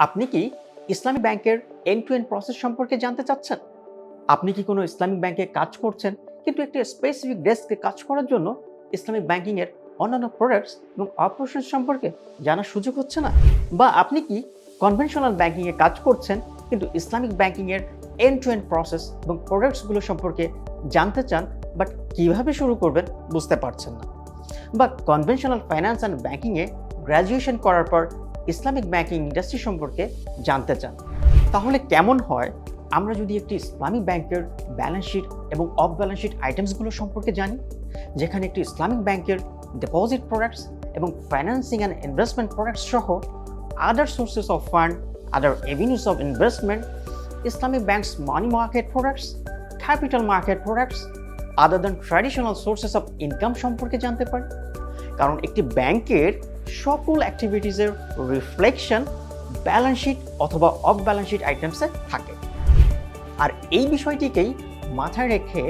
আপনি কি ইসলামী ব্যাংকের এন্ড টু এন্ড প্রসেস সম্পর্কে জানতে চাচ্ছেন? আপনি কি কোনো ইসলামিক ব্যাংকে কাজ করছেন কিন্তু একটি স্পেসিফিক ডেস্কে কাজ করার জন্য ইসলামিক ব্যাংকিং এর অন্যান্য প্রোডাক্টস এবং অপারেশন সম্পর্কে জানার সুযোগ হচ্ছে না? বা আপনি কি কনভেনশনাল ব্যাংকিং এ কাজ করছেন কিন্তু ইসলামিক ব্যাংকিং এর এন্ড টু এন্ড প্রসেস এবং প্রোডাক্টসগুলো সম্পর্কে জানতে চান বাট কিভাবে শুরু করবেন বুঝতে পারছেন না? বা কনভেনশনাল ফাইন্যান্স অ্যান্ড ব্যাংকিংয়ে গ্র্যাজুয়েশন করার পর ইসলামিক ব্যাংকিং ইন্ডাস্ট্রি সম্পর্কে জানতে চান? তাহলে কেমন হয় আমরা যদি একটি ইসলামিক ব্যাংকের ব্যালেন্স শিট এবং অফ ব্যালেন্স শিট আইটেমসগুলো সম্পর্কে জানি, যেখানে একটি ইসলামিক ব্যাংকের ডিপোজিট প্রোডাক্টস এবং ফাইন্যান্সিং অ্যান্ড ইনভেস্টমেন্ট প্রোডাক্টস সহ other sources of fund, other avenues of investment, Islamic banks money market products, capital market products other than traditional sources of income সম্পর্কে জানতে পারি। কারণ একটি ব্যাংকের সকল অ্যাক্টিভিটিসের রিফ্লেকশন ব্যালেন্স শিট অথবা অফ ব্যালেন্স শিট আইটেমসে থাকে। আর এই বিষয়টিকেই মাথায় রেখে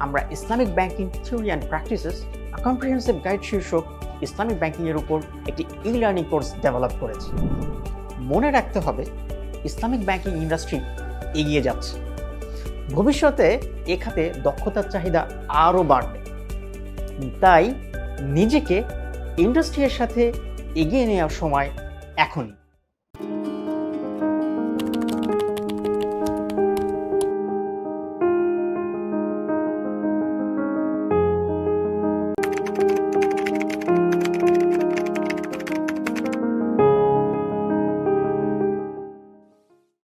আমরা Islamic banking theory and practices comprehensive guide শীর্ষক ইসলামিক ব্যাংকিংয়ের উপর একটি ই-লার্নিং কোর্স ডেভেলপ করেছি। মনে রাখতে হবে, ইসলামিক ব্যাংকিং ইন্ডাস্ট্রি এগিয়ে যাচ্ছে। ভবিষ্যতে এ খাতে দক্ষতার চাহিদা আরও বাড়বে। তাই নিজেকে ইন্ডাস্ট্রির সাথে এগিয়ে নেওয়ার সময় এখনই।